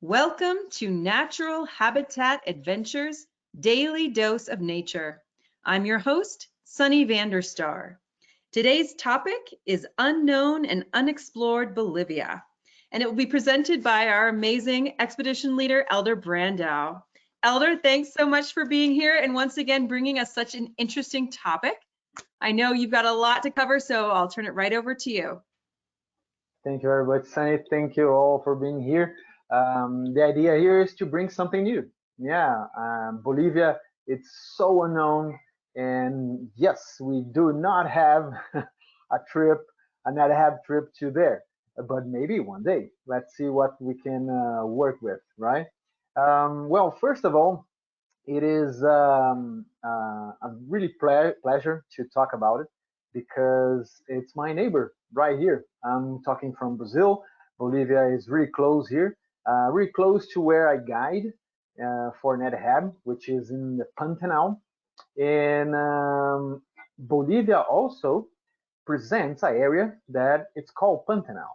Welcome to Natural Habitat Adventures Daily Dose of Nature. I'm your host, Sunny Vanderstar. Today's topic is Unknown and Unexplored Bolivia, and it will be presented by our amazing expedition leader, Elder Brandau. Elder, thanks so much for being here and once again bringing us such an interesting topic. I know you've got a lot to cover, so I'll turn it right over to you. Thank you very much, Sunny. Thank you all for being here. The idea here is to bring something new. Yeah, Bolivia, it's so unknown. And yes, we do not have a trip, another have trip to there, but maybe one day. Let's see what we can work with, right? Well, first of all, it is a really pleasure to talk about it because it's my neighbor right here. I'm talking from Brazil. Bolivia is really close here, really close to where I guide for NetHab, which is in the Pantanal. And Bolivia also presents an area that it's called Pantanal,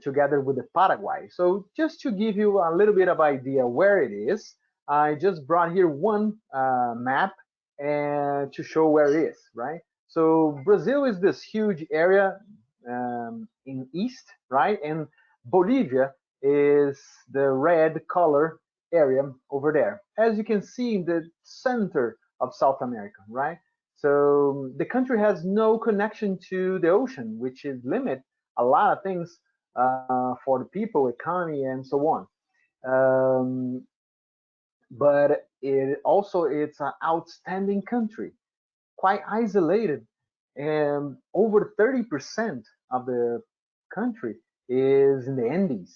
together with the Paraguay. So just to give you a little bit of idea where it is, I just brought here one map and to show where it is, right? So Brazil is this huge area in east, right? And Bolivia is the red color area over there. As you can see in the center of South America, right? So the country has no connection to the ocean, which is limit a lot of things for the people, economy, and so on. Um, but it also it's an outstanding country, quite isolated, and over 30% of the country is in the Andes.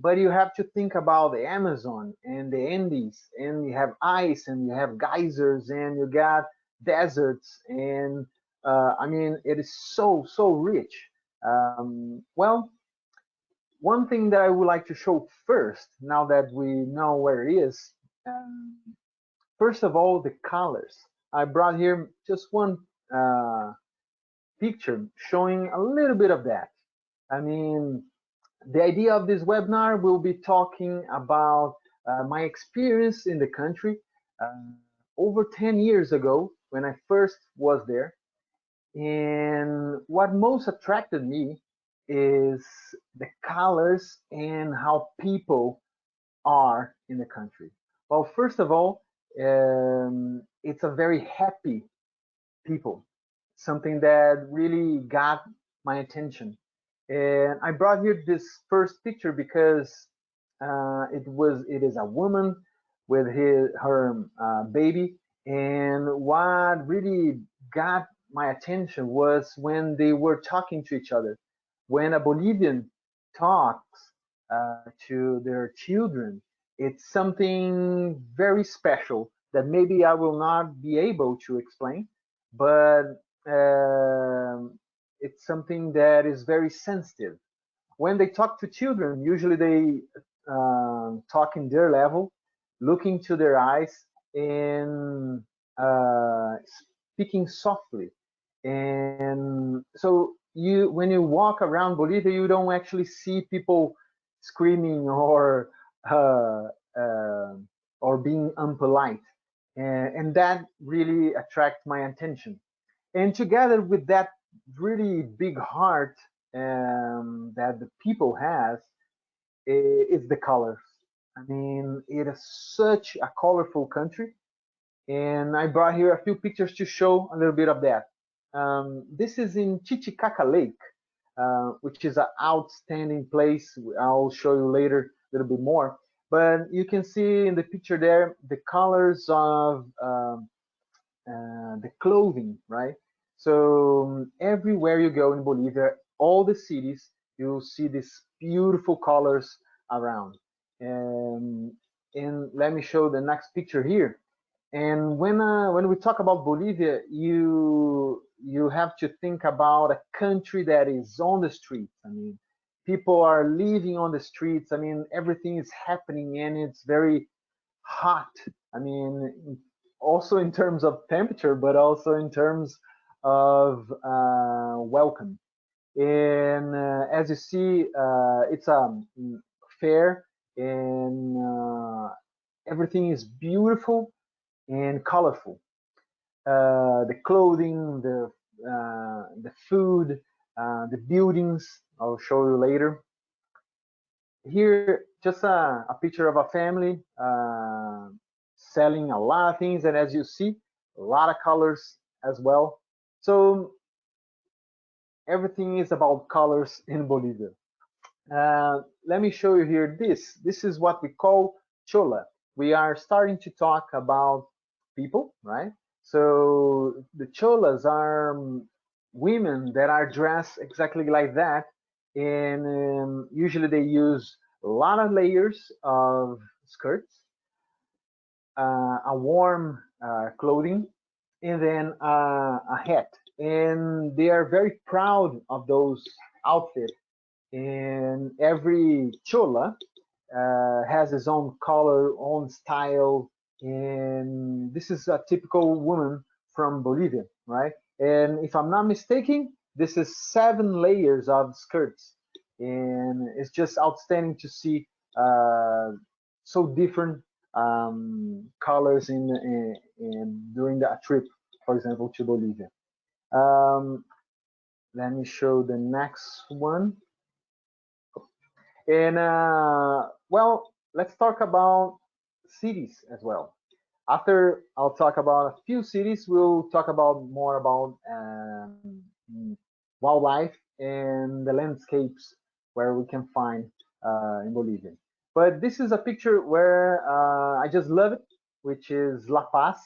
But you have to think about the Amazon and the Andes, and you have ice, and you have geysers, and you got deserts, and I mean it is so rich. Well, one thing that I would like to show first, now that we know where it is, um, first of all, the colors. I brought here just one uh, picture showing a little bit of that. I mean, the idea of this webinar will be talking about my experience in the country uh, over 10 years ago when I first was there. And what most attracted me is the colors and how people are in the country. Well, first of all, it's a very happy people, something that really got my attention. And I brought here this first picture because it is a woman with her baby, and what really got my attention was when they were talking to each other. When a Bolivian talks to their children, it's something very special that maybe I will not be able to explain, but it's something that is very sensitive. When they talk to children, usually they talk in their level, looking to their eyes and uh, speaking softly. And so when you walk around Bolivia, you don't actually see people screaming uh, uh, or being unpolite, and that really attracts my attention. And together with that really big heart that the people has is the colors. I mean, it is such a colorful country, and I brought here a few pictures to show a little bit of that. This is in Titicaca Lake, which is an outstanding place. I'll show you later a little bit more. But you can see in the picture there the colors of the clothing, right? So everywhere you go in Bolivia, all the cities, you'll see these beautiful colors around. And, and let me show the next picture here. And when we talk about Bolivia, you have to think about a country that is on the streets. I mean, people are living on the streets. I mean, everything is happening, and it's very hot. I mean, also in terms of temperature, but also in terms of welcome. And as you see, it's a fair, and everything is beautiful and colorful. The clothing, the food, the buildings. I'll show you later. Here, just a picture of a family selling a lot of things, and as you see, a lot of colors as well. So everything is about colors in Bolivia. Let me show you here this. This is what we call chola. We are starting to talk about people, right? So the cholas are women that are dressed exactly like that, and usually they use a lot of layers of skirts, a warm clothing, and then a hat. And they are very proud of those outfits. And every chola has his own color, own style, and this is a typical woman from Bolivia, right? And if I'm not mistaken, this is 7 layers of skirts, and it's just outstanding to see so different colors in during the trip, for example, to Bolivia. Um, Let me show the next one. And well, let's talk about cities as well. After I'll talk about a few cities, we'll talk about more about wildlife and the landscapes where we can find in Bolivia. But this is a picture where I just love it, which is La Paz,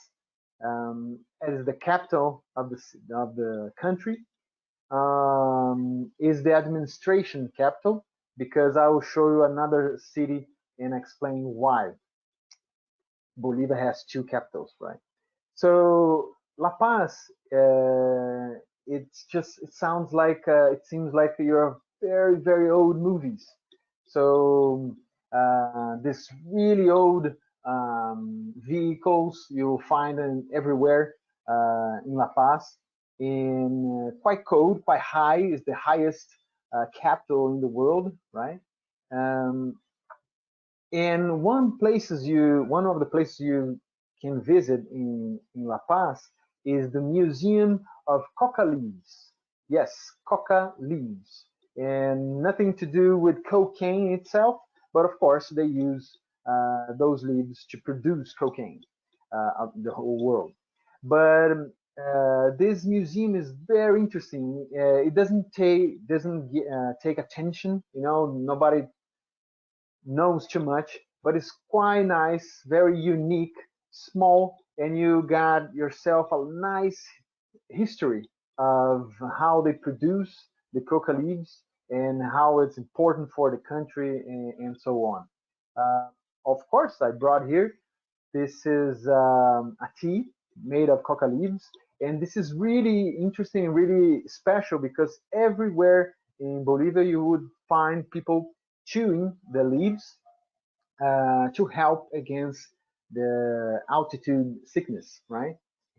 as the capital of the country, is the administration capital, because I will show you another city and explain why Bolivia has 2 capitals, right? So La Paz, it sounds like it seems like you're very old movies. So this really old vehicles you'll find in everywhere in La Paz. In quite cold, quite high, is the highest capital in the world, right? Um, and one of the places you can visit in La Paz is the Museum of Coca leaves. Yes, Coca leaves. And nothing to do with cocaine itself, but of course they use those leaves to produce cocaine of the whole world. But this museum is very interesting. It doesn't take attention. You know, nobody knows too much, but it's quite nice, very unique, small, and you got yourself a nice history of how they produce the coca leaves and how it's important for the country and so on. Uh, of course, I brought here, this is a tea made of coca leaves, and this is really interesting and really special because everywhere in Bolivia you would find people chewing the leaves to help against the altitude sickness, right?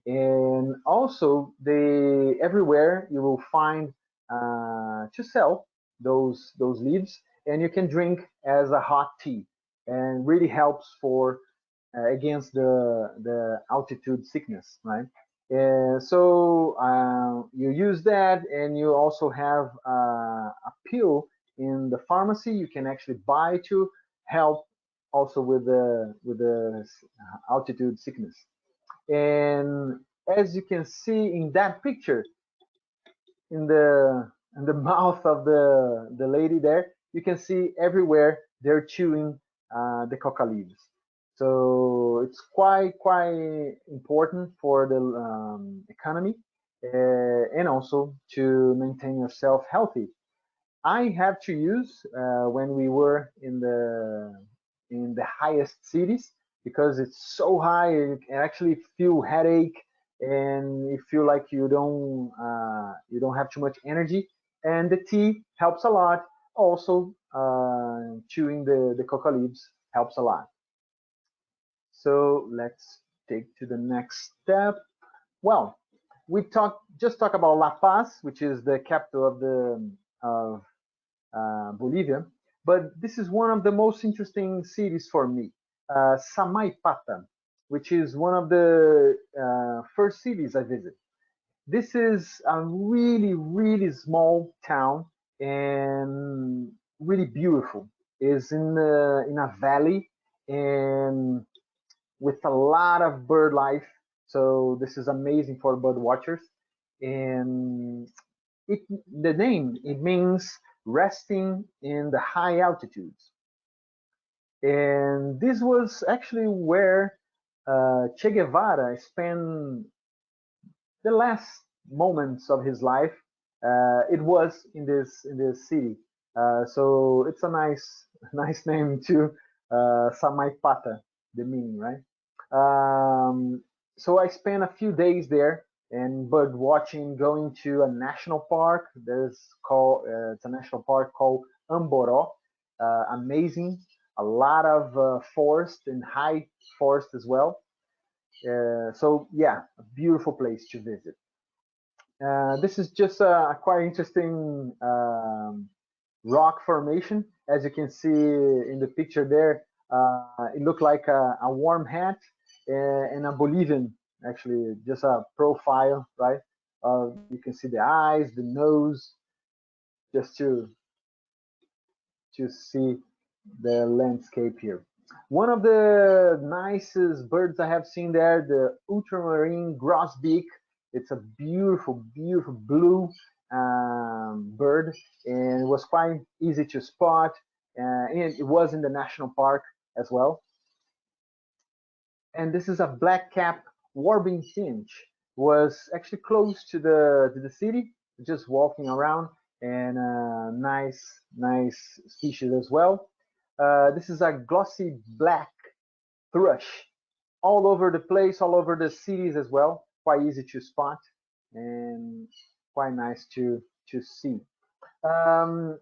And also, they everywhere you will find to sell those leaves, and you can drink as a hot tea, and really helps for against the altitude sickness, right? And so you use that, and you also have a pill in the pharmacy you can actually buy to help also with the altitude sickness. And as you can see in that picture, in the mouth of the lady there, you can see everywhere they're chewing the coca leaves. So it's quite important for the economy and also to maintain yourself healthy. I have to use when we were in the highest cities because it's so high. You can actually feel headache and you feel like you don't have too much energy. And the tea helps a lot. Also, chewing the coca leaves helps a lot. So let's take to the next step. Well, we talk about La Paz, which is the capital of the of Bolivia. but this is one of the most interesting cities for me, Samaipata, which is one of the first cities I visit. This is a really, really small town and really beautiful. Is in a valley and with a lot of bird life. So this is amazing for bird watchers. And it, the name, it means resting in the high altitudes. And this was actually where Che Guevara spent the last moments of his life. It was in this city. So it's a nice nice name too, Samaipata, the meaning, right? So I spent a few days there and bird watching, going to a national park. It's a national park called Amboro. Amazing, a lot of forest and high forest as well. So yeah, a beautiful place to visit. This is just a quite interesting rock formation. As you can see in the picture there, it looked like a warm hat and a Bolivian, actually, just a profile, right? You can see the eyes, the nose, just to see the landscape here. One of the nicest birds I have seen there, the ultramarine grosbeak. It's a beautiful, beautiful blue bird, and it was quite easy to spot. And it was in the national park as well. And this is a black cap warbling finch. Was actually close to the city, just walking around, and nice species as well. This is a glossy black thrush, all over the place, all over the cities as well. Quite easy to spot and quite nice to see.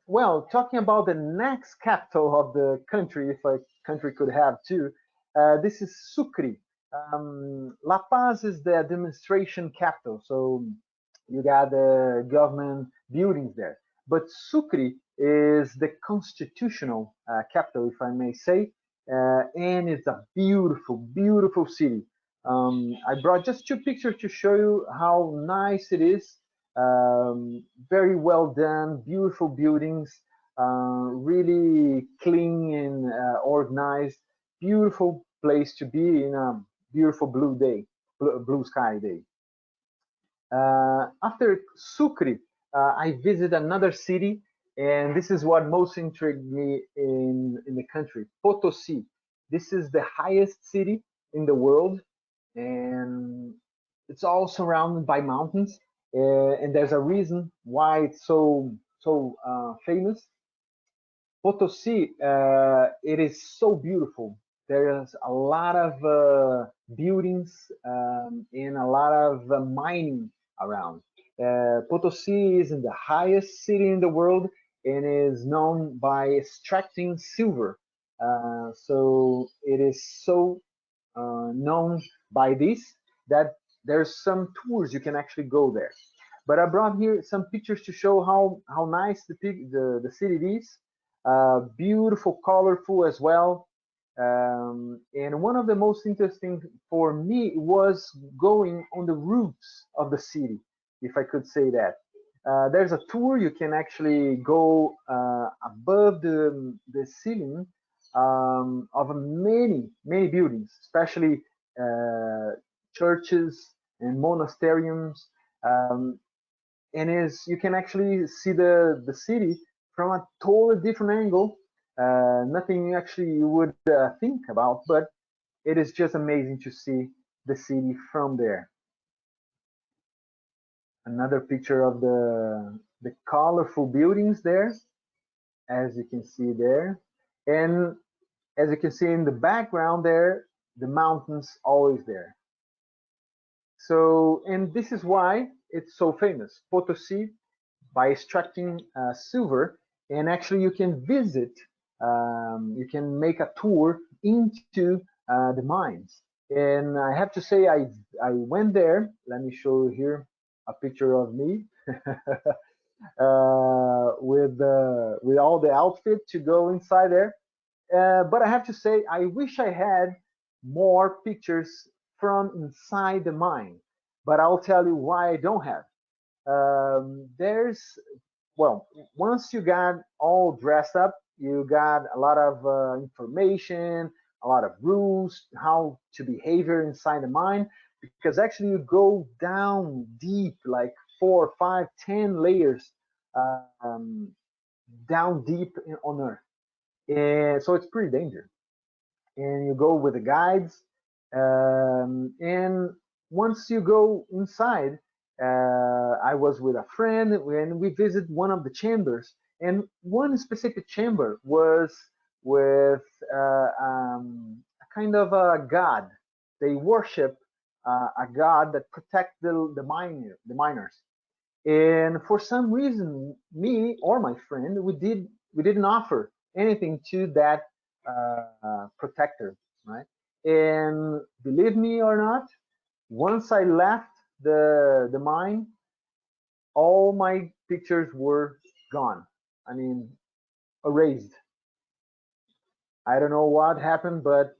Well, talking about the next capital of the country, if a country could have two, this is Sucre. La Paz is the administration capital, so you got the government buildings there. But Sucre is the constitutional capital, if I may say, and it's a beautiful, beautiful city. I brought just two pictures to show you how nice it is. Very well done, beautiful buildings, really clean and organized. Beautiful place to be in a beautiful blue day, blue sky day. After Sucre, I visit another city, and this is what most intrigued me in the country, Potosi. This is the highest city in the world, and it's all surrounded by mountains. And there's a reason why it's so famous. Potosi, it is so beautiful. There's a lot of buildings and a lot of mining around. Potosi is in the highest city in the world and is known by extracting silver. So it is so known by this that there's some tours you can actually go there. But I brought here some pictures to show how nice the city is. Beautiful, colorful as well. And one of the most interesting for me was going on the roofs of the city, if I could say that. There's a tour you can actually go above the ceiling of many buildings, especially uh, churches and monasteriums. Um, and is you can actually see the city from a totally different angle. Nothing actually you would think about, but it is just amazing to see the city from there. Another picture of the colorful buildings there, as you can see there, and as you can see in the background there, the mountains always there. So, and this is why it's so famous. Potosi, by extracting silver, and actually you can visit, you can make a tour into the mines. And I have to say, I went there. Let me show you here a picture of me. with all the outfit to go inside there. But I have to say, I wish I had more pictures from inside the mine. But I'll tell you why I don't have. There's well, once you got all dressed up, you got a lot of information, a lot of rules, how to behave inside the mine, because actually you go down deep, like 4, 5, 10 layers down deep on Earth, and so it's pretty dangerous. And you go with the guides. And once you go inside, I was with a friend and we visited one of the chambers. And one specific chamber was with a kind of a god. They worship a god that protect the miners. And for some reason, me or my friend, we didn't offer anything to that protector, right? And believe me or not, once I left the mine, all my pictures were gone. I mean, erased. I don't know what happened, but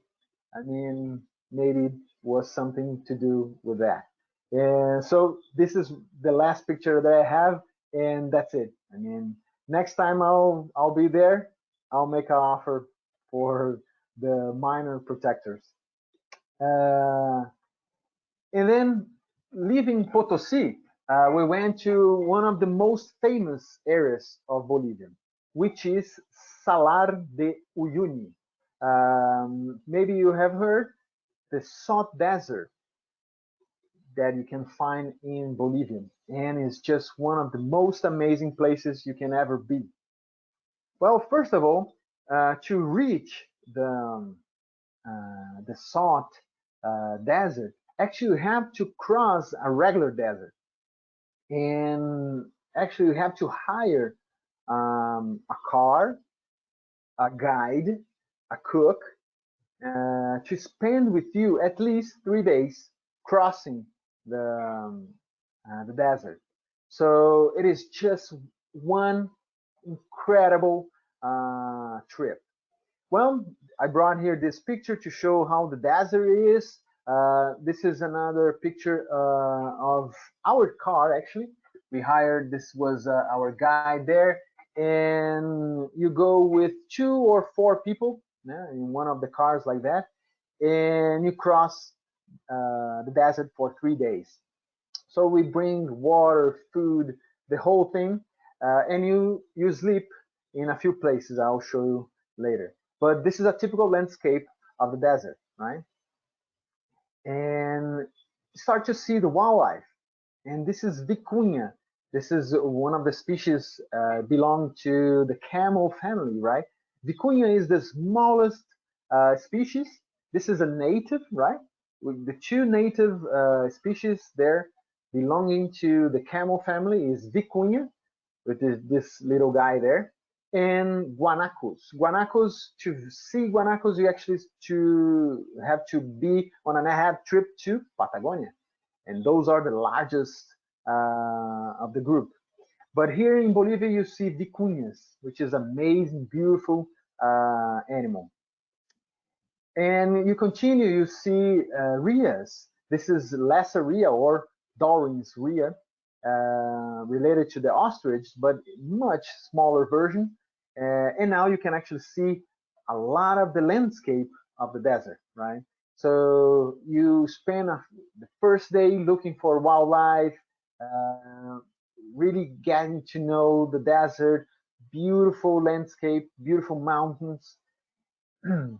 I mean, maybe it was something to do with that. And so this is the last picture that I have, and that's it. I mean, next time I'll be there, I'll make an offer for the minor protectors. Uh, and then leaving Potosi, we went to one of the most famous areas of Bolivia, which is Salar de Uyuni. Maybe you have heard the salt desert that you can find in Bolivia, and it's just one of the most amazing places you can ever be. Well, first of all, to reach the salt desert, actually you have to cross a regular desert, and actually you have to hire a car, a guide, a cook, to spend with you at least 3 days crossing the desert. So it is just one incredible trip. Well, I brought here this picture to show how the desert is. This is another picture of our car, actually. We hired, this was our guide there. And you go with 2 or 4 people, yeah, in one of the cars like that. And you cross the desert for 3 days. So we bring water, food, the whole thing, and you sleep in a few places. I'll show you later. But this is a typical landscape of the desert, right? And start to see the wildlife. And this is vicuña. This is one of the species belong to the camel family, right? Vicuña is the smallest species. This is a native, right? With the 2 native species there belonging to the camel family is vicuña, with this little guy there, and guanacos. Guanacos, to see guanacos, you actually to have to be on an half trip to Patagonia, and those are the largest of the group. But here in Bolivia, you see vicuñas, which is amazing, beautiful animal. And you continue, you see rheas. This is lesser rhea or Darwin's rhea, related to the ostrich, but much smaller version. And now you can actually see a lot of the landscape of the desert, right? So you spend the first day looking for wildlife, uh, really getting to know the desert, beautiful landscape, beautiful mountains. And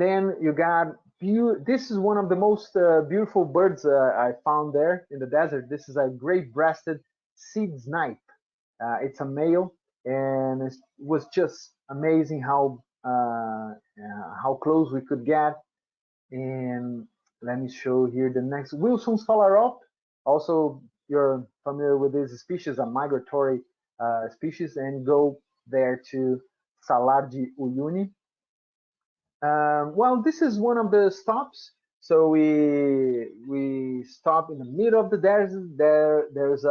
then you got this is one of the most beautiful birds I found there in the desert. This is a great-breasted seed snipe. It's a male, and it was just amazing how close we could get. And let me show here the next Wilson's phalarope. Also, you're familiar with this species, a migratory species, and go there to Salar de Uyuni. Well, this is one of the stops. So we stop in the middle of the desert. There's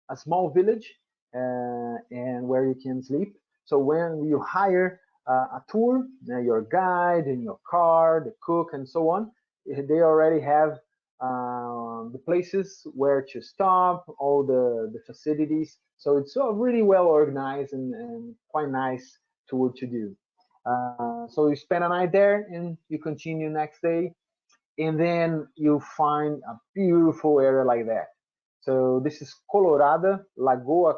a small village and where you can sleep. So when you hire a tour, your guide and your car, the cook, and so on, they already have the places where to stop, all the facilities. So it's really well organized and quite nice tour to do. So you spend a night there and you continue next day, and then you find a beautiful area like that. So this is Colorada, Laguna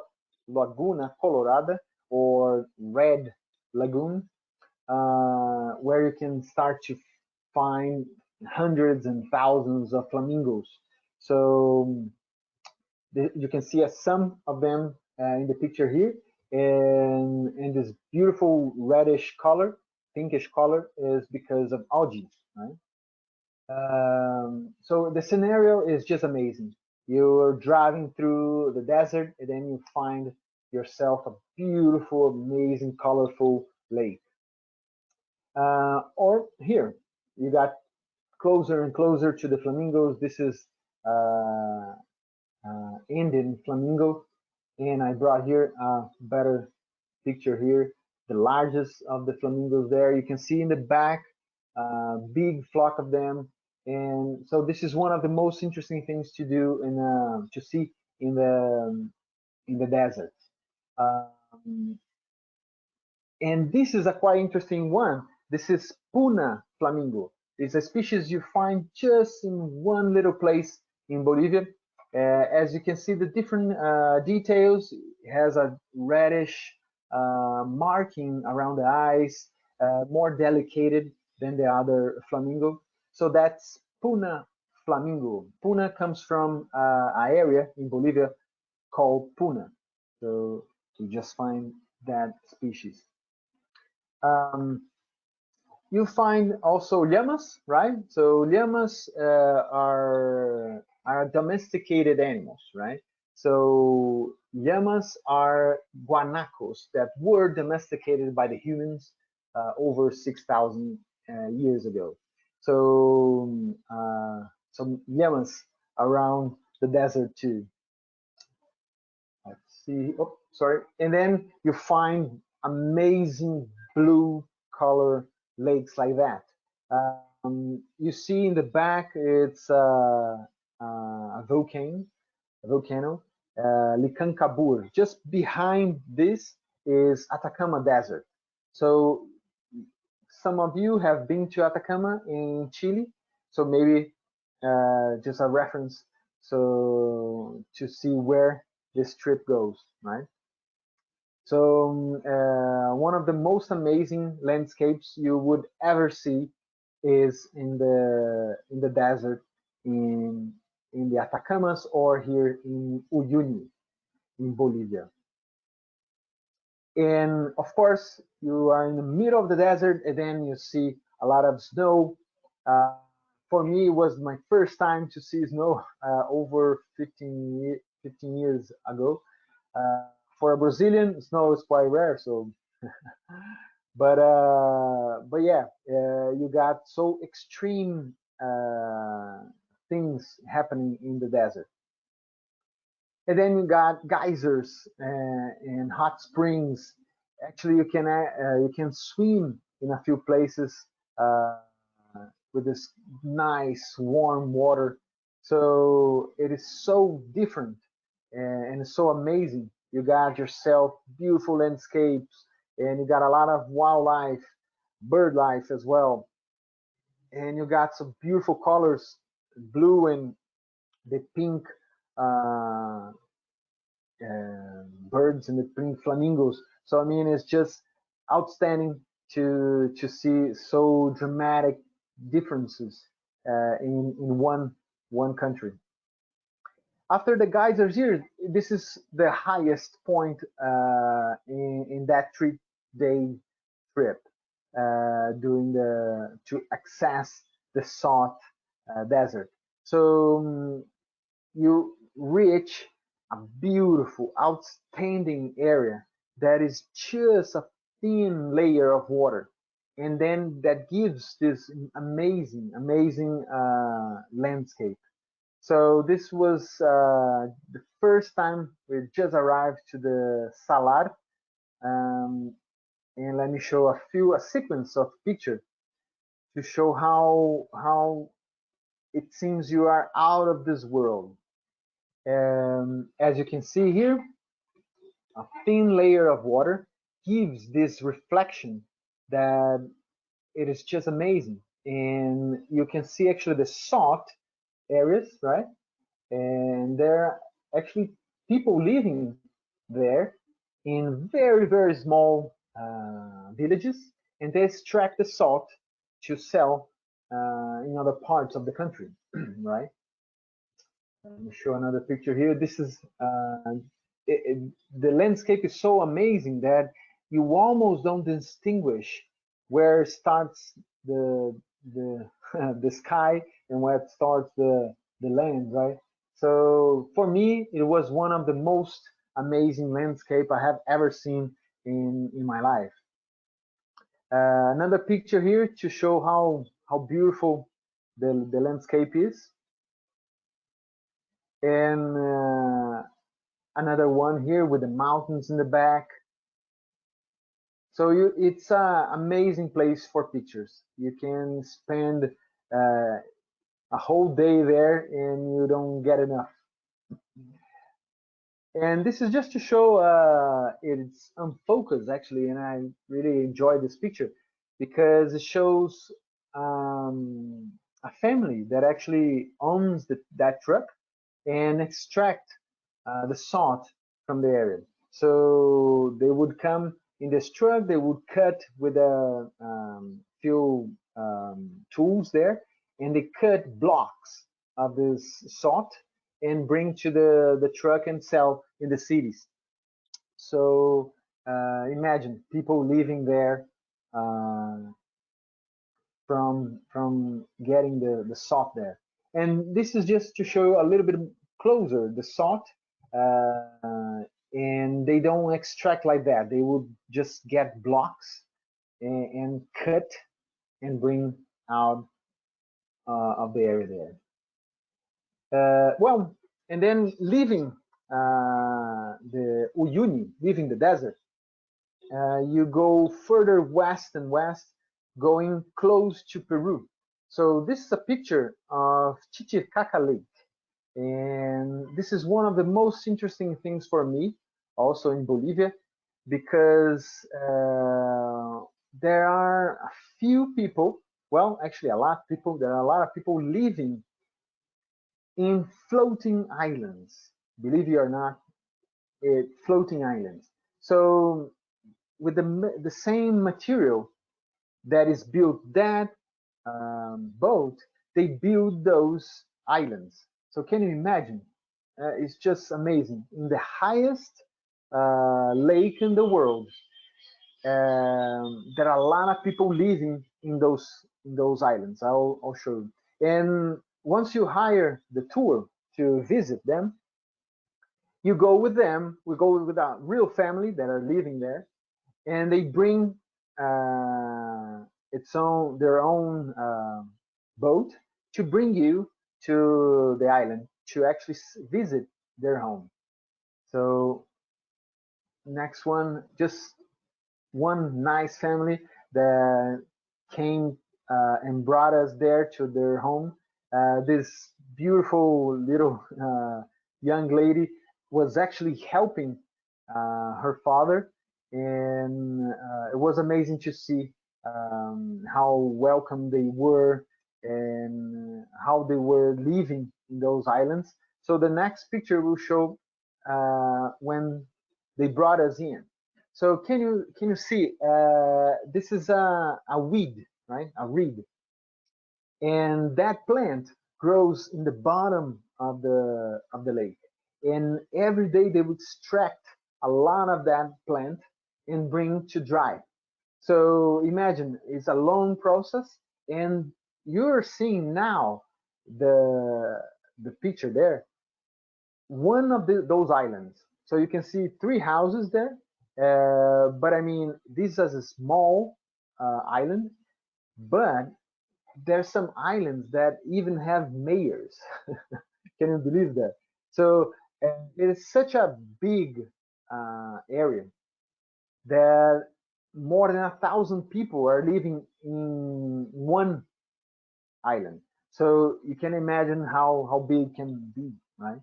Colorada, or Red Lagoon, where you can start to find hundreds and thousands of flamingos. So you can see some of them in the picture here, and this beautiful reddish color, pinkish color, is because of algae, right? So the scenario is just amazing. You're driving through the desert, and then you find yourself a beautiful, amazing, colorful lake. Or here, you got closer and closer to the flamingos. This is uh, Indian flamingo, and I brought here a better picture here. The largest of the flamingos there. You can see in the back, big flock of them. And so this is one of the most interesting things to do to see in the desert. Um, and this is a quite interesting one. This is Puna Flamingo. It's a species you find just in one little place in Bolivia. As you can see, the different details, it has a reddish marking around the eyes, more delicate than the other flamingo. So that's Puna Flamingo. Puna comes from an area in Bolivia called Puna. So you just find that species. Um, you find also llamas, right? So llamas are domesticated animals, right? So llamas are guanacos that were domesticated by the humans over 6,000 years ago. So some llamas around the desert too. Let's see. Oh, sorry. And then you find amazing blue color lakes like that. You see in the back, it's a volcano, Licancabur. Just behind this is Atacama Desert. So some of you have been to Atacama in Chile, so maybe just a reference so to see where this trip goes, right? So one of the most amazing landscapes you would ever see is in the desert in the Atacamas or here in Uyuni in Bolivia. And of course, you are in the middle of the desert, and then you see a lot of snow. Uh, for me, it was my first time to see snow over 15 years ago. Uh, for a Brazilian, snow is quite rare. So, but yeah, you got so extreme things happening in the desert. And then you got geysers and hot springs. Actually, you can swim in a few places uh, with this nice warm water. So it is so different and it's so amazing. You got yourself beautiful landscapes, and you got a lot of wildlife, bird life as well, and you got some beautiful colors, blue and the pink uh, birds and the pink flamingos. So I mean, it's just outstanding to see so dramatic differences in one country. After the geysers here, this is the highest point in that 3 day trip doing the to access the South Desert. So you reach a beautiful, outstanding area that is just a thin layer of water, and then that gives this amazing landscape. So this was the first time we just arrived to the Salar, um, and let me show a sequence of pictures to show how it seems you are out of this world. As you can see here, a thin layer of water gives this reflection that it is just amazing. And you can see actually the salt areas, right? And there are actually people living there in very, very small villages, and they extract the salt to sell in other parts of the country, right? Let me show another picture here. This is the landscape is so amazing that you almost don't distinguish where starts the the sky and where it starts the land, right? So for me, it was one of the most amazing landscape I have ever seen in my life. Another picture here to show how beautiful the landscape is, and another one here with the mountains in the back. So it's an amazing place for pictures. You can spend a whole day there and you don't get enough. And this is just to show it's unfocused actually, and I really enjoy this picture because it shows a family that actually owns that truck and extract the salt from the area. So they would come in this truck, they would cut with a few tools there, and they cut blocks of this salt and bring to the truck and sell in the cities. So imagine people living there uh, from getting the salt there. And this is just to show a little bit closer the salt. And they don't extract like that. They would just get blocks and cut and bring out of the area there. Well, and then leaving the Uyuni, leaving the desert, you go further west and west, going close to Peru. So this is a picture of Titicaca Lake, and this is one of the most interesting things for me, also in Bolivia, because there are a few people, well, actually a lot of people, there are a lot of people living in floating islands, believe it or not, floating islands. So with the same material that is built that boat, they build those islands. So can you imagine? It's just amazing. In the highest lake in the world, there are a lot of people living in those islands. I'll show you. And once you hire the tour to visit them, you go with them. We go with a real family that are living there, and they bring their own boat to bring you to the island to actually visit their home. So next one, just one nice family that came and brought us there to their home. This beautiful little young lady was actually helping her father, and it was amazing to see how welcome they were and how they were living in those islands. So the next picture will show when they brought us in. So can you see this is a weed, right? A reed, and that plant grows in the bottom of the lake. And every day they would extract a lot of that plant and bring to dry. So imagine it's a long process, and you're seeing now the the picture there, one of those islands. So you can see three houses there, but I mean this is a small island, but there's some islands that even have mayors. Can you believe that? So And it is such a big area that more than 1,000 people are living in one island. So you can imagine how big it can be, right?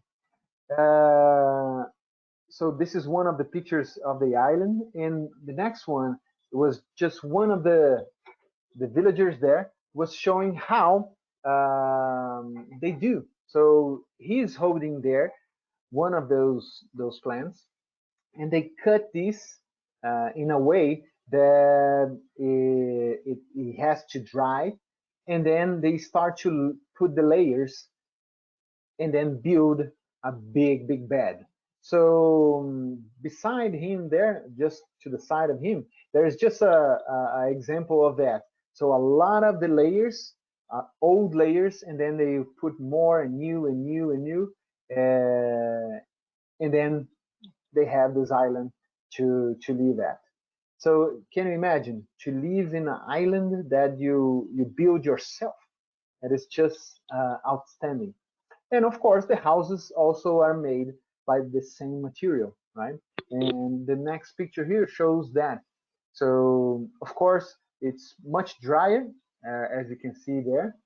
Uh, so this is one of the pictures of the island, and the next one was just one of the villagers there was showing how they do. So he's holding there one of those plants, and they cut this in a way that it has to dry, and then they start to put the layers and then build a big bed. So beside him there, just to the side of him, there is just a example of that. So a lot of the layers, old layers, and then they put more and new and new and new, and then they have this island to live at. So can you imagine to live in an island that you build yourself? That is just outstanding. And of course, the houses also are made by the same material, right? And the next picture here shows that. So of course, it's much drier, as you can see there,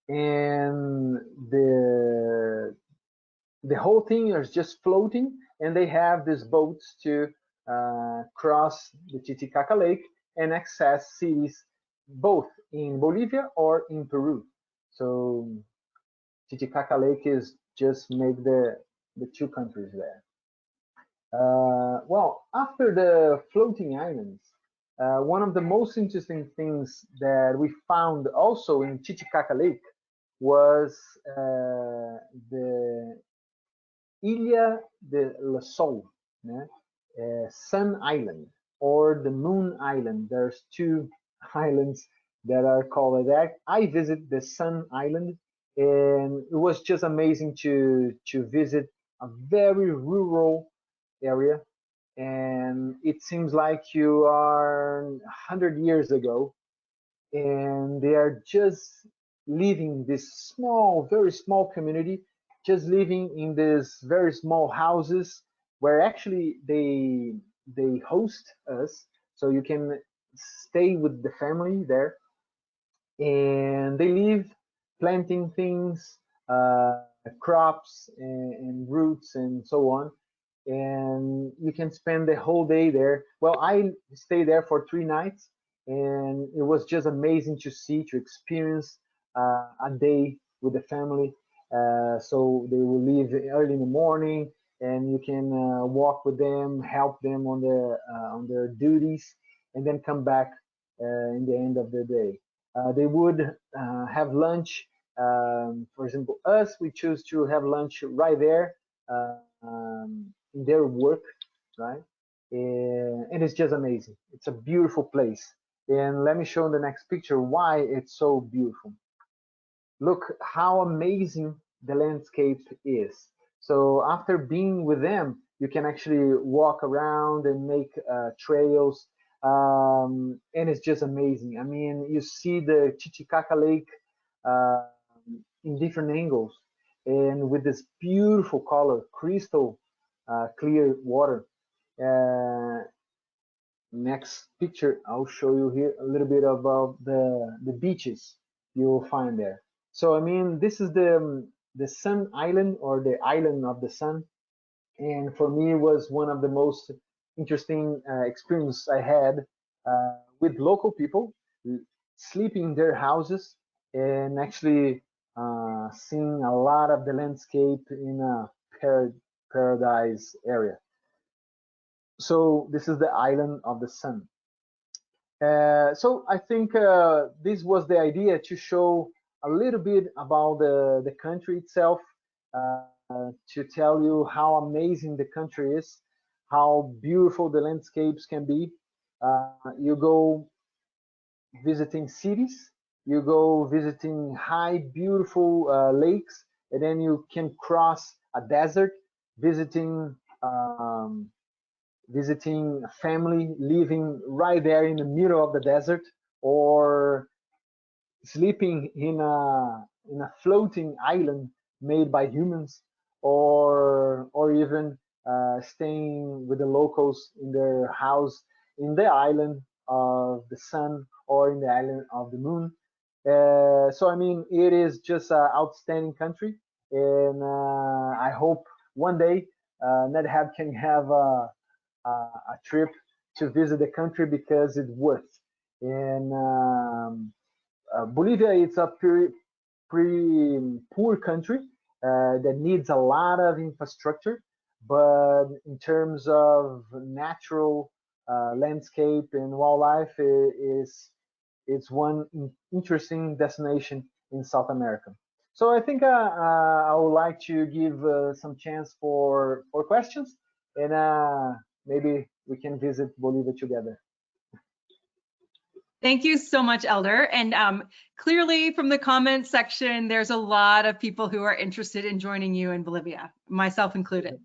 and the whole thing is just floating, and they have these boats to cross the Titicaca Lake and access cities both in Bolivia or in Peru. So Titicaca Lake is just make the two countries there. Well, after the floating islands, one of the most interesting things that we found also in Titicaca Lake was the Ilha de la Sol, né? Sun Island or the Moon Island. There's two islands that are called that. I visit the Sun Island, and it was just amazing to visit a very rural area, and it seems like you are 100 years ago, and they are just living this small, very small community, just living in these very small houses where actually they host us, so you can stay with the family there, and they live planting things, crops and roots and so on, and you can spend the whole day there. Well, I stayed there for 3 nights, and it was just amazing to see, to experience a day with the family. So they will leave early in the morning, and you can walk with them, help them on their duties, and then come back in the end of the day. They would have lunch. For example, us, we choose to have lunch right there. In their work, right? And it's just amazing. It's a beautiful place. And let me show in the next picture why it's so beautiful. Look how amazing the landscape is. So after being with them, you can actually walk around and make trails, and it's just amazing. I mean, you see the Titicaca Lake uh, in different angles, and with this beautiful color, crystal clear water. Uh, Next picture, I'll show you here a little bit about the beaches you'll find there. So I mean, this is the Sun Island, or the Island of the Sun, and for me it was one of the most interesting experience I had with local people, sleeping in their houses, and actually seeing a lot of the landscape in a paradise area. So this is the Island of the Sun. So I think this was the idea, to show a little bit about the country itself, to tell you how amazing the country is, how beautiful the landscapes can be. You go visiting cities, you go visiting high, beautiful lakes, and then you can cross a desert, visiting visiting a family living right there in the middle of the desert, or sleeping in a floating island made by humans, or even staying with the locals in their house in the island of the sun or in the island of the moon. So I mean, it is just an outstanding country, and I hope one day NetHab can have a trip to visit the country because it's worth. And Bolivia, it's a pretty poor country that needs a lot of infrastructure, but in terms of natural landscape and wildlife, it's one interesting destination in South America. So I think I would like to give some chance for questions, and maybe we can visit Bolivia together. Thank you so much, Elder. And clearly from the comments section, there's a lot of people who are interested in joining you in Bolivia, myself included.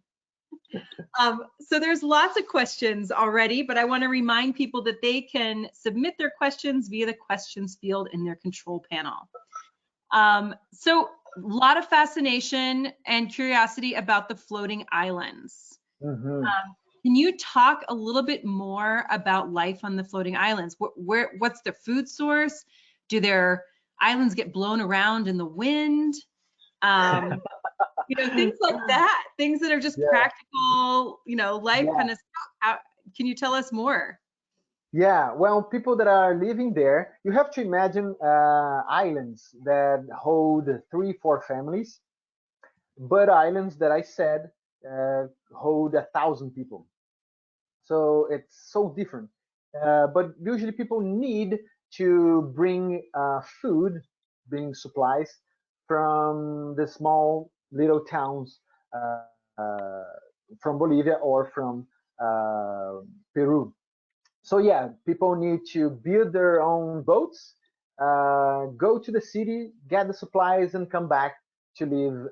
So there's lots of questions already, but I want to remind people that they can submit their questions via the questions field in their control panel. So a lot of fascination and curiosity about the floating islands. Mm-hmm. Can you talk a little bit more about life on the floating islands? What's their food source? Do their islands get blown around in the wind? You know, things like that, things that are just practical, you know, life kind of stuff. Can you tell us more? Yeah, well, people that are living there, you have to imagine islands that hold 3, 4 families, but islands that I said hold 1,000 people. So it's so different. But usually people need to bring food, bring supplies from the small little towns uh, from Bolivia or from Peru. So yeah, people need to build their own boats, go to the city, get the supplies, and come back to live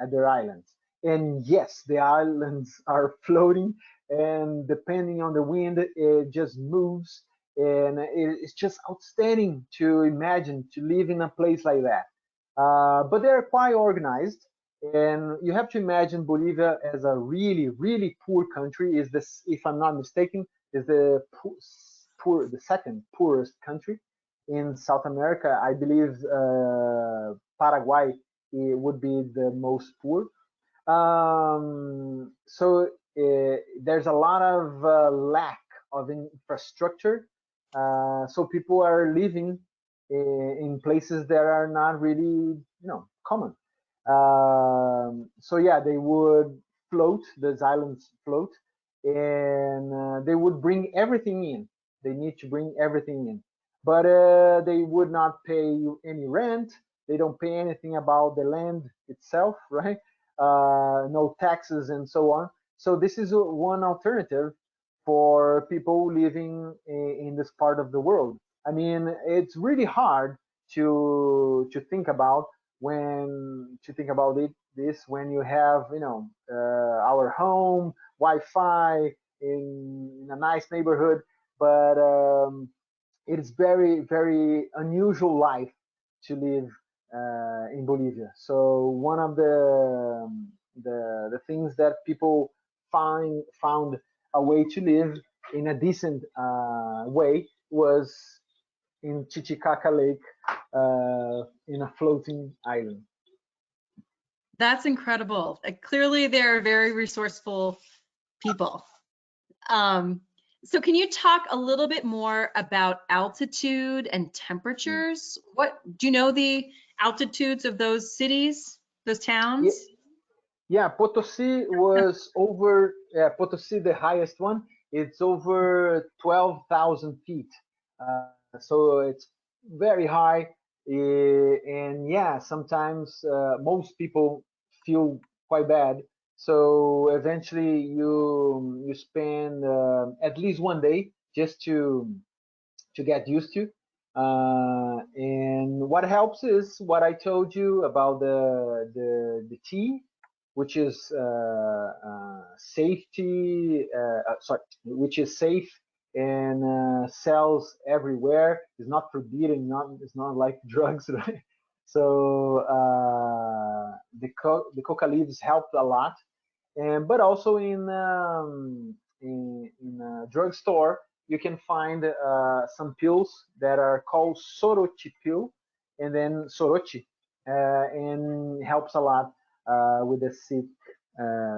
at their islands. And yes, the islands are floating, and depending on the wind, it just moves. And it's just outstanding to imagine to live in a place like that. But they're quite organized, and you have to imagine Bolivia as a really, really poor country. Is this, if I'm not mistaken, is the second poorest country in South America. I believe Paraguay would be the most poor. So there's a lot of lack of infrastructure. So people are living in places that are not really, common. So yeah, they would float. Those islands float, and they would bring everything in. They need to bring everything in, but they would not pay you any rent. They don't pay anything about the land itself, right? No taxes and so on. So this is one alternative for people living in this part of the world. I mean, it's really hard to think about this when you have our home Wi-Fi in a nice neighborhood, but it is very, very unusual life to live in Bolivia. So one of the things that people found a way to live in a decent way was in Titicaca Lake in a floating island. That's incredible. Clearly, they're very resourceful people. So can you talk a little bit more about altitude and temperatures? What do you know the altitudes of those cities, those towns? Yeah, Potosi was over Potosi, the highest one. It's over 12,000 feet. So it's very high. And yeah, sometimes most people feel quite bad. So eventually you spend at least one day just to get used to. And what helps is what I told you about the tea, which is which is safe and sells everywhere. It's not forbidden. It's not like drugs, right? So the coca leaves helped a lot, and but also in a drugstore you can find some pills that are called sorochi pill, and then sorochi, and helps a lot with the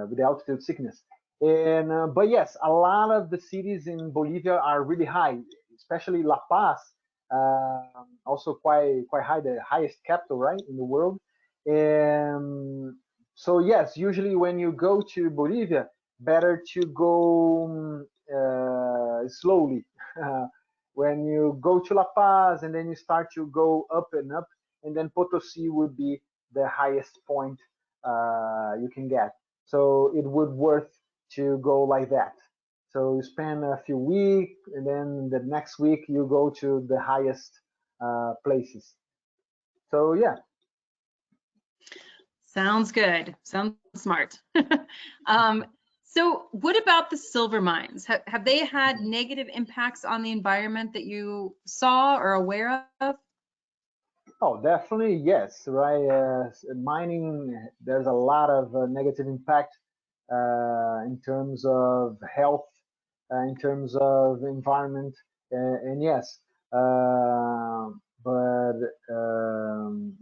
with the altitude sickness. And but yes, a lot of the cities in Bolivia are really high, especially La Paz, also quite high, the highest capital, right, in the world. And so yes, usually when you go to Bolivia, better to go slowly. When you go to La Paz and then you start to go up and up, and then Potosi would be the highest point you can get. So it would worth to go like that. So you spend a few weeks, and then the next week you go to the highest places. So yeah. Sounds good. Sounds smart. um, so what about the silver mines? Have they had negative impacts on the environment that you saw or aware of? Oh, definitely yes, right. Mining, there's a lot of negative impact in terms of health, in terms of environment, and yes. But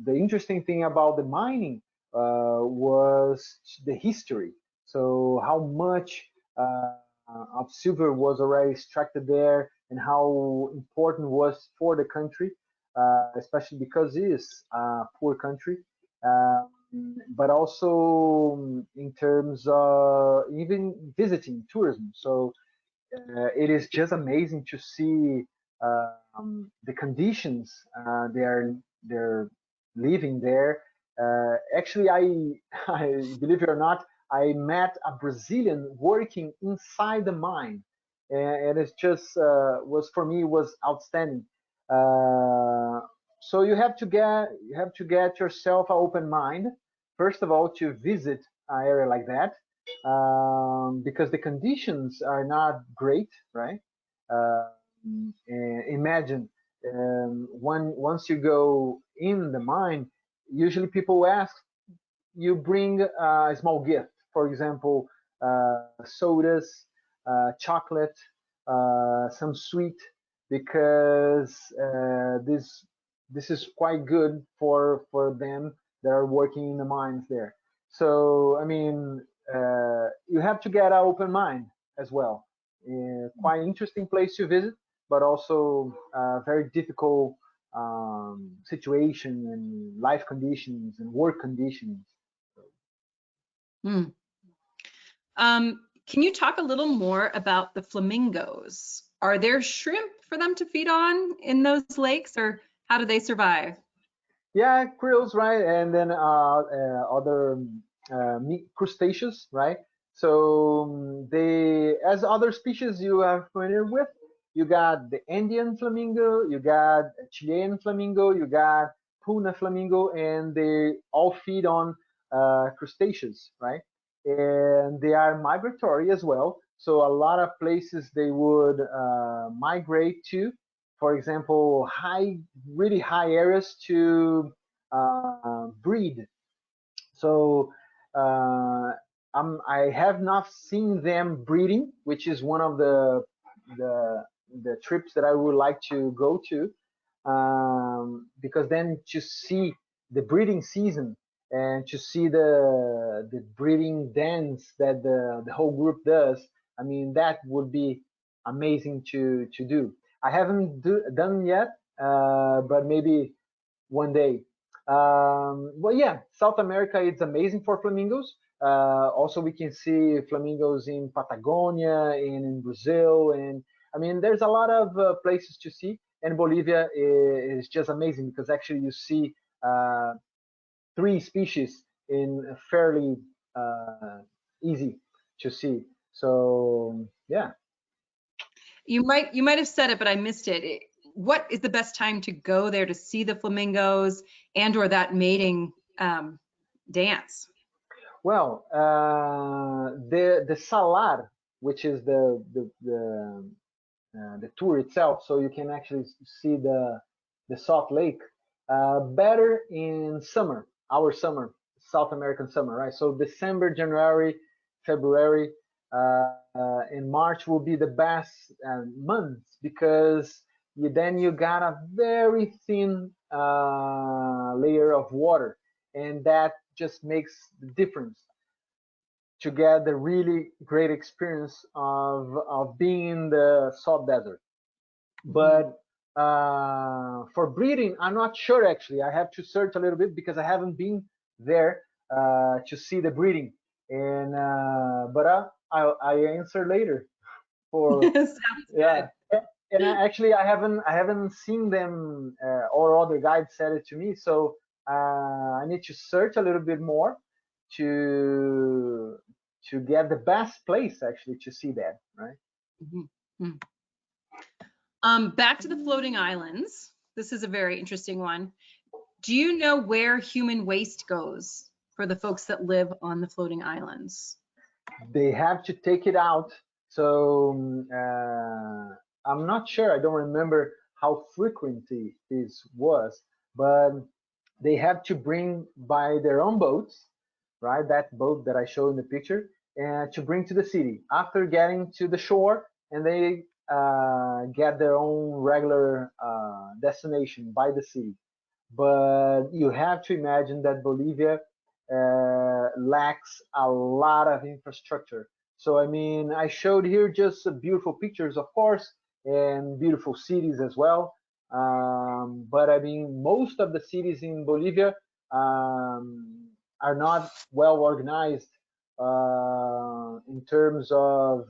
the interesting thing about the mining was the history. So how much of silver was already extracted there, and how important was for the country, especially because it is a poor country. But also in terms of even visiting tourism. So it is just amazing to see the conditions they're living there. Actually, I believe it or not, I met a Brazilian working inside the mine, and it's just was for me was outstanding. Uh, so you have to get yourself an open mind, first of all, to visit an area like that, because the conditions are not great, right? Imagine once you go in the mine, usually people ask you bring a small gift, for example, sodas, chocolate, some sweet, because this is quite good for them that are working in the mines there. So I mean, you have to get an open mind as well. Quite interesting place to visit, but also very difficult situation and life conditions and work conditions. Hmm. Can you talk a little more about the flamingos? Are there shrimp for them to feed on in those lakes, or how do they survive? Yeah, krills, right? And then other meat crustaceans, right? So they, as other species you are familiar with, you got the Andean flamingo, you got Chilean flamingo, you got Puna Flamingo, and they all feed on crustaceans, right? And they are migratory as well. So a lot of places they would migrate to, for example, really high areas to breed. So uh, I have not seen them breeding, which is one of the the trips that I would like to go to, because then to see the breeding season and to see the breeding dance that the whole group does, I mean that would be amazing to do. I haven't done yet, but maybe one day. Well, yeah, South America it's amazing for flamingos. Also, we can see flamingos in Patagonia and in Brazil, and I mean, there's a lot of places to see. And Bolivia is just amazing because actually you see uh, three species in fairly easy to see. So yeah. You might have said it, but I missed it. What is the best time to go there to see the flamingos and or that mating dance? Well, the salar, which is the tour itself, so you can actually see the Salt Lake. better in summer, our summer, South American summer, right? So December, January, February, and March will be the best months because then you got a very thin layer of water, and that just makes the difference to get the really great experience of being in the salt desert. But for breeding, I'm not sure actually. I have to search a little bit because I haven't been there to see the breeding. And I answer later for Sounds yeah. good. And actually, I haven't seen them or other guides said it to me. So I need to search a little bit more to to get the best place actually to see that, right? Mhm. Mhm. Back to the floating islands. This is a very interesting one. Do you know where human waste goes for the folks that live on the floating islands? They have to take it out. So I'm not sure. I don't remember how frequently this was, but they have to bring by their own boats, right? That boat that I showed in the picture, and to bring to the city after getting to the shore, and they get their own regular destination by the city. But you have to imagine that Bolivia lacks a lot of infrastructure. So, I mean, I showed here just beautiful pictures, of course, and beautiful cities as well. But I mean, most of the cities in Bolivia are not well organized in terms of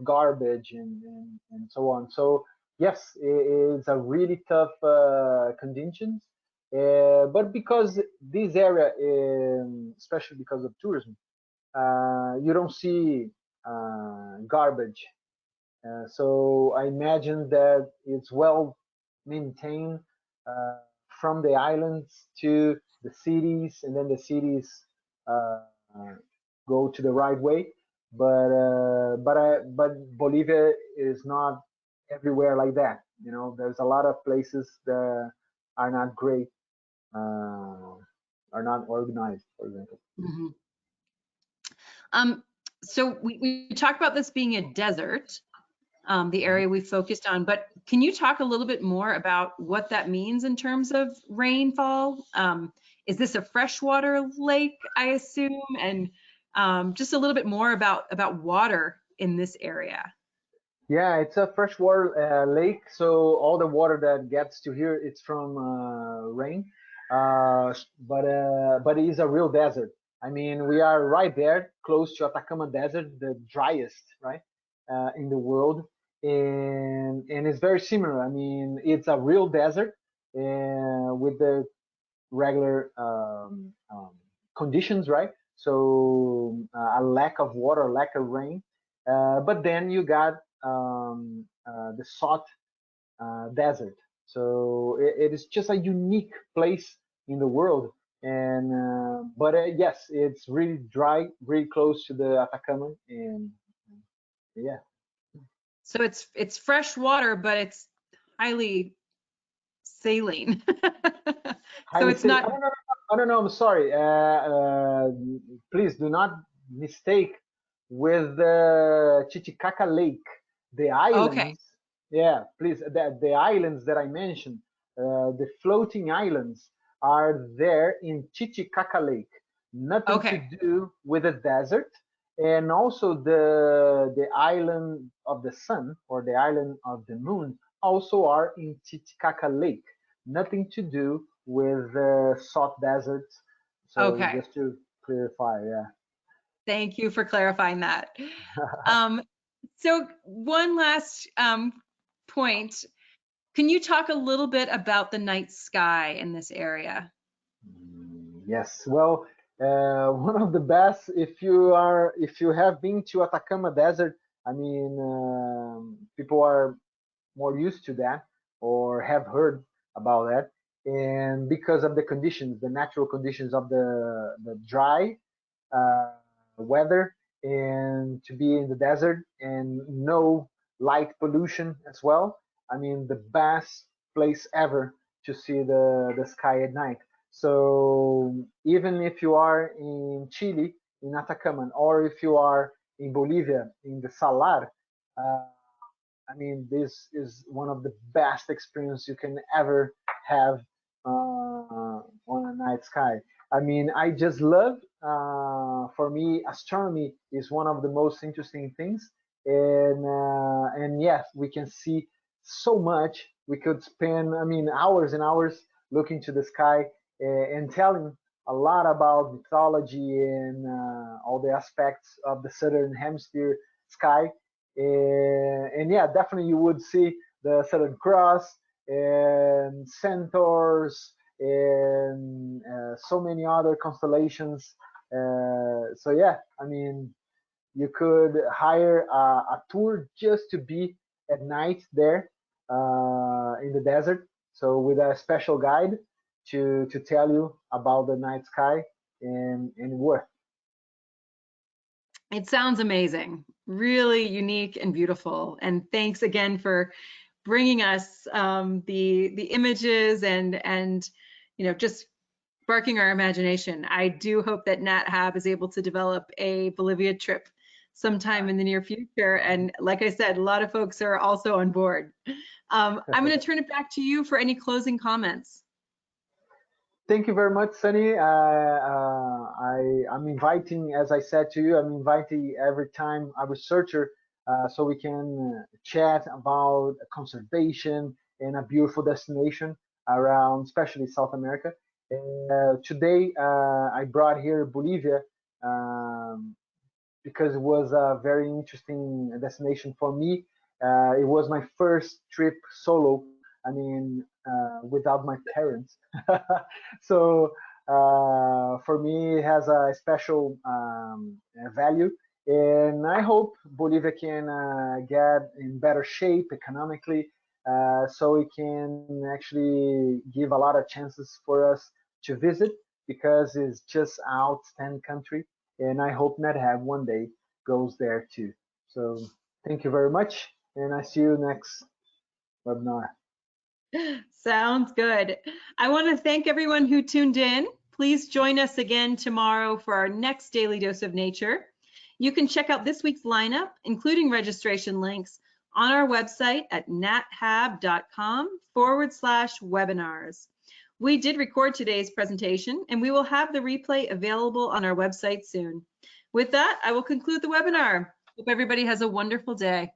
garbage and so on. So, yes, it's a really tough conditions. But because this area, especially because of tourism, you don't see garbage. So I imagine that it's well maintained uh, from the islands to the cities, and then the cities uh, uh, go to the right way. But Bolivia is not everywhere like that. You know, there's a lot of places that are not great, uh, are not organized, for example. Mhm. Um, so we talked about this being a desert, the area we focused on, but can you talk a little bit more about what that means in terms of rainfall? Is this a freshwater lake, I assume? And just a little bit more about water in this area. Yeah, it's a freshwater lake, so all the water that gets to here it's from rain. But it is a real desert. I mean, we are right there, close to Atacama Desert, the driest, right, in the world, and it's very similar. I mean, it's a real desert, with the regular conditions, right? So a lack of water, lack of rain. But then you got the salt desert. So it is just a unique place in the world. And but yes, it's really dry, really close to the Atacama, and yeah, So it's fresh water, but it's highly saline. So highly it's safe. not I don't know. I'm sorry. Please do not mistake with the Titicaca Lake. The okay. islands, yeah, please. The islands that I mentioned, the floating islands, are there in Titicaca Lake. Nothing to Okay. do with the desert, and also the island of the sun or the island of the moon also are in Titicaca Lake. Nothing to do with the salt deserts. So Okay. just to clarify, yeah. Thank you for clarifying that. Um, so one last point. Can you talk a little bit about the night sky in this area? Yes, well, one of the best if you have been to Atacama Desert. I mean, people are more used to that or have heard about that, and because of the conditions, the natural conditions of the dry uh, weather, and to be in the desert and no light pollution as well. I mean, the best place ever to see the sky at night. So even if you are in Chile, in Atacama, or if you are in Bolivia, in the Salar, uh, I mean, this is one of the best experience you can ever have on a night sky. I mean, I just love. For me, astronomy is one of the most interesting things, and yes, we can see so much. We could spend, I mean, hours and hours looking to the sky and telling a lot about mythology and all the aspects of the southern hemisphere sky. And yeah, definitely you would see the Southern Cross and centaurs and so many other constellations. So yeah, I mean, you could hire a tour just to be at night there in the desert. So with a special guide to tell you about the night sky and worth. It sounds amazing, really unique and beautiful. And thanks again for bringing us the images and just sparking our imagination. I do hope that Nat Hab is able to develop a Bolivia trip sometime in the near future. And like I said, a lot of folks are also on board. I'm going to turn it back to you for any closing comments. Thank you very much, Sunny. I'm inviting, as I said to you, I'm inviting every time a researcher so we can chat about conservation and a beautiful destination around, especially South America. Today, I brought here Bolivia because it was a very interesting destination for me. It was my first trip solo. I mean, without my parents. So for me, it has a special value. And I hope Bolivia can get in better shape economically, so it can actually give a lot of chances for us to visit because it's just outstanding country. And I hope NetHab one day goes there too. So thank you very much, and I see you next webinar. Sounds good. I want to thank everyone who tuned in. Please join us again tomorrow for our next Daily Dose of Nature. You can check out this week's lineup, including registration links, on our website at nathab.com/webinars. We did record today's presentation, and we will have the replay available on our website soon. With that, I will conclude the webinar. Hope everybody has a wonderful day.